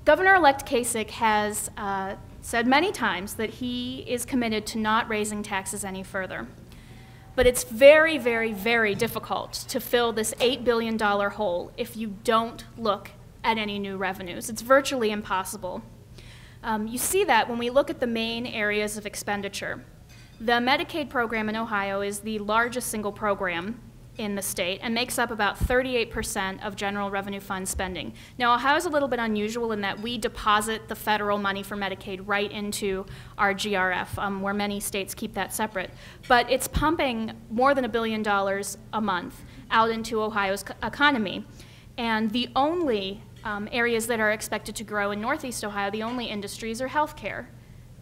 Governor-elect Kasich has said many times that he is committed to not raising taxes any further. But it's very, very, very difficult to fill this $8 billion hole if you don't look at any new revenues. It's virtually impossible. You see that when we look at the main areas of expenditure. The Medicaid program in Ohio is the largest single program in the state and makes up about 38% of general revenue fund spending. Now, Ohio is a little bit unusual in that we deposit the federal money for Medicaid right into our GRF, where many states keep that separate. But it's pumping more than $1 billion a month out into Ohio's economy. And the only areas that are expected to grow in Northeast Ohio, the only industries are healthcare.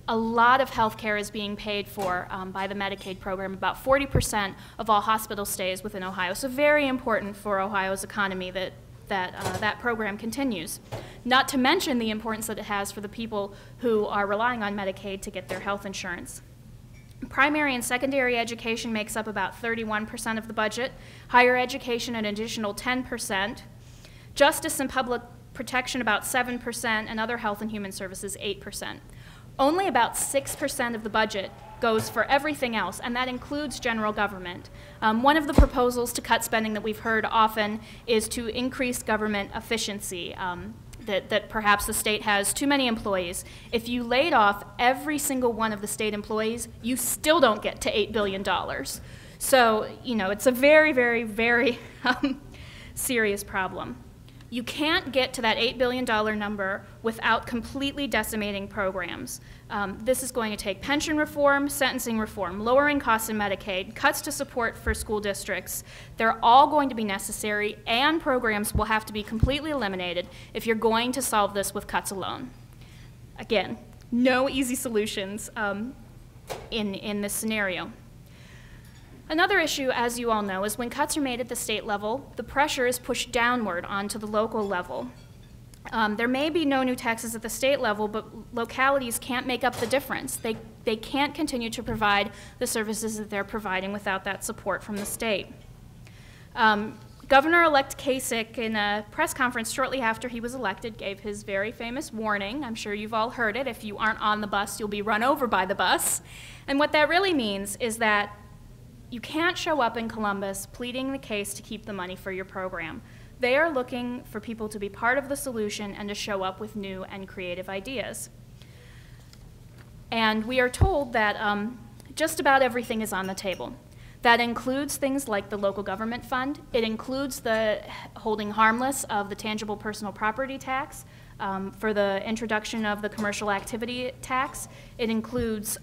A lot of healthcare is being paid for by the Medicaid program, about 40% of all hospital stays within Ohio. So very important for Ohio's economy that program continues. Not to mention the importance that it has for the people who are relying on Medicaid to get their health insurance. Primary and secondary education makes up about 31% of the budget, higher education an additional 10%, justice and public protection about 7%, and other health and human services 8%. Only about 6% of the budget goes for everything else, and that includes general government. One of the proposals to cut spending that we've heard often is to increase government efficiency, that perhaps the state has too many employees. If you laid off every single one of the state employees, you still don't get to $8 billion. So, you know, it's a very, very, very serious problem. You can't get to that $8 billion number without completely decimating programs. This is going to take pension reform, sentencing reform, lowering costs in Medicaid, cuts to support for school districts. They're all going to be necessary, and programs will have to be completely eliminated if you're going to solve this with cuts alone. Again, no easy solutions in this scenario. Another issue, as you all know, is when cuts are made at the state level, the pressure is pushed downward onto the local level. There may be no new taxes at the state level, but localities can't make up the difference. They can't continue to provide the services that they're providing without that support from the state. Governor-elect Kasich, in a press conference shortly after he was elected, gave his very famous warning. I'm sure you've all heard it. If you aren't on the bus, you'll be run over by the bus. And what that really means is that you can't show up in Columbus pleading the case to keep the money for your program. They are looking for people to be part of the solution and to show up with new and creative ideas. And we are told that just about everything is on the table. That includes things like the local government fund. It includes the holding harmless of the tangible personal property tax for the introduction of the commercial activity tax. It includes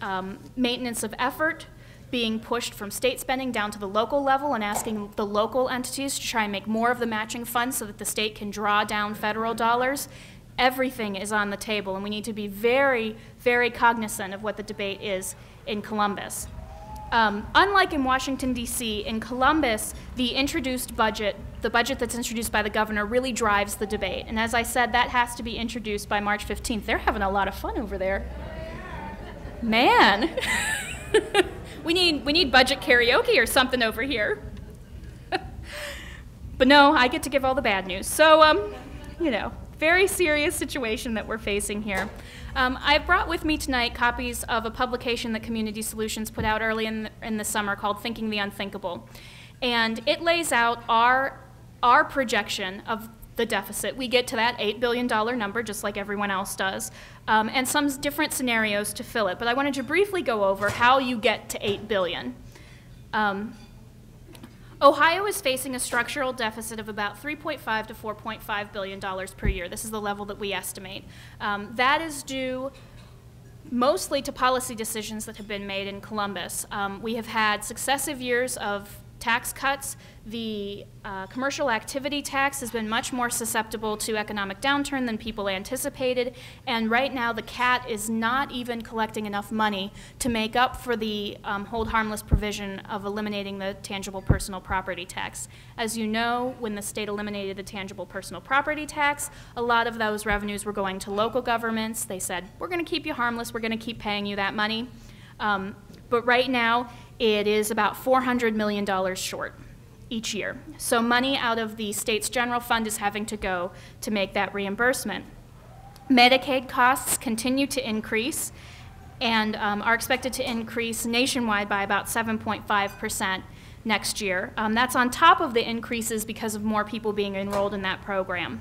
maintenance of effort being pushed from state spending down to the local level and asking the local entities to try and make more of the matching funds so that the state can draw down federal dollars. Everything is on the table, and we need to be very, very cognizant of what the debate is in Columbus. Unlike in Washington, D.C., in Columbus, the introduced budget, the budget that's introduced by the governor, really drives the debate. And as I said, that has to be introduced by March 15th. They're having a lot of fun over there. Man. We need budget karaoke or something over here. But no, I get to give all the bad news. So, you know, very serious situation that we're facing here. I've brought with me tonight copies of a publication that Community Solutions put out early in the summer called Thinking the Unthinkable. And it lays out our projection of the deficit. We get to that $8 billion number just like everyone else does, and some different scenarios to fill it. But I wanted to briefly go over how you get to $8 billion. Ohio is facing a structural deficit of about $3.5 to $4.5 billion per year. This is the level that we estimate. That is due mostly to policy decisions that have been made in Columbus. We have had successive years of tax cuts. The commercial activity tax has been much more susceptible to economic downturn than people anticipated, and right now the CAT is not even collecting enough money to make up for the hold harmless provision of eliminating the tangible personal property tax. As you know, when the state eliminated the tangible personal property tax, a lot of those revenues were going to local governments. They said, we're going to keep you harmless, we're going to keep paying you that money. But right now, it is about $400 million short each year. So money out of the state's general fund is having to go to make that reimbursement. Medicaid costs continue to increase and are expected to increase nationwide by about 7.5% next year. That's on top of the increases because of more people being enrolled in that program.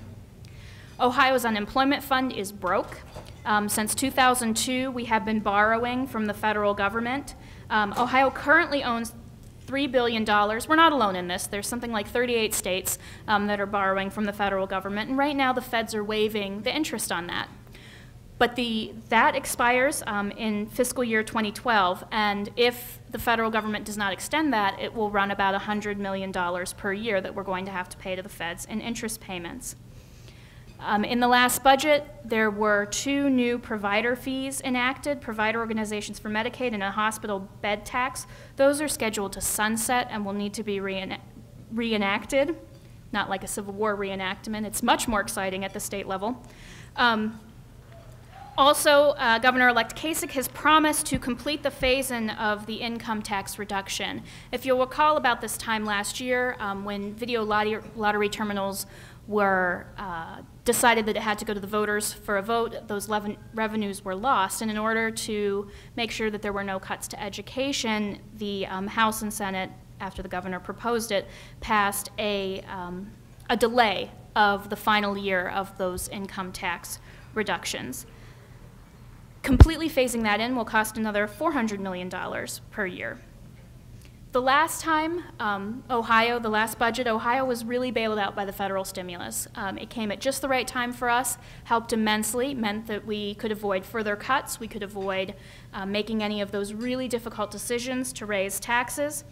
Ohio's unemployment fund is broke. Since 2002, we have been borrowing from the federal government. Ohio currently owns $3 billion. We're not alone in this. There's something like 38 states that are borrowing from the federal government, and right now the feds are waiving the interest on that. But that expires in fiscal year 2012, and if the federal government does not extend that, it will run about $100 million per year that we're going to have to pay to the feds in interest payments. In the last budget, there were 2 new provider fees enacted, provider organizations for Medicaid and a hospital bed tax. Those are scheduled to sunset and will need to be reenacted, not like a Civil War reenactment. It's much more exciting at the state level. Also, Governor-elect Kasich has promised to complete the phase-in of the income tax reduction. If you'll recall about this time last year, when video lottery terminals were decided that it had to go to the voters for a vote, those revenues were lost. And in order to make sure that there were no cuts to education, the House and Senate, after the governor proposed it, passed a delay of the final year of those income tax reductions. Completely phasing that in will cost another $400 million per year. The last time, the last budget, Ohio was really bailed out by the federal stimulus. It came at just the right time for us, helped immensely, meant that we could avoid further cuts, we could avoid making any of those really difficult decisions to raise taxes,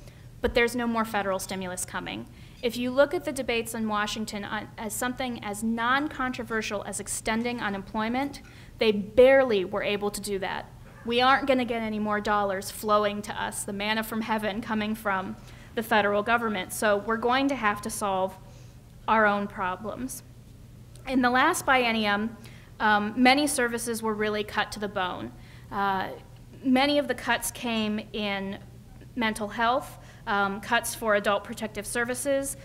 but there's no more federal stimulus coming. If you look at the debates in Washington as something as non-controversial as extending unemployment, they barely were able to do that. We aren't going to get any more dollars flowing to us, the manna from heaven coming from the federal government. So we're going to have to solve our own problems. In the last biennium, many services were really cut to the bone. Many of the cuts came in mental health, cuts for adult protective services,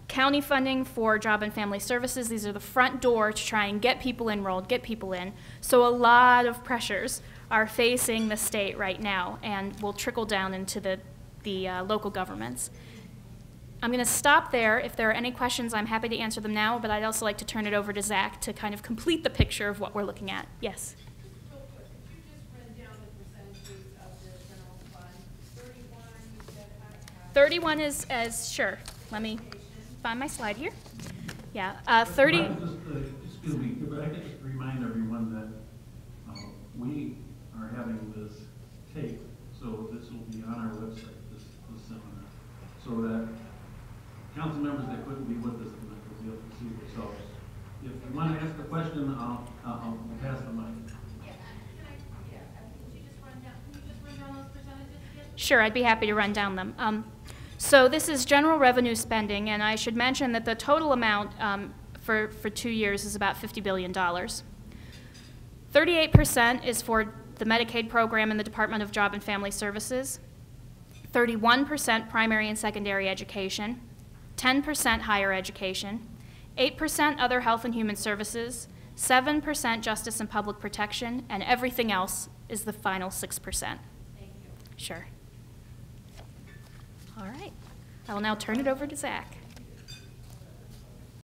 county funding for job and family services. These are the front door to try and get people enrolled, get people in. So a lot of pressures are facing the state right now and will trickle down into the local governments. I'm going to stop there. If there are any questions, I'm happy to answer them now, but I'd also like to turn it over to Zach to kind of complete the picture of what we're looking at. Yes? Real quick, could you just run down the percentages of the general fund? 31, you said 31 is sure. Let me find my slide here. Yeah, 30. Excuse me, could I just remind everyone that we are having this tape, so this will be on our website, this seminar, so that council members that couldn't be with us tonight will be able to see themselves. If you want to ask a question, I'll pass the mic. Yeah, can you just run down those percentages again? Sure, I'd be happy to run down them. So this is general revenue spending, and I should mention that the total amount for 2 years is about $50 billion. 38% is for the Medicaid program in the Department of Job and Family Services, 31% primary and secondary education, 10% higher education, 8% other health and human services, 7% justice and public protection, and everything else is the final 6%. Thank you. Sure. All right. I will now turn it over to Zach.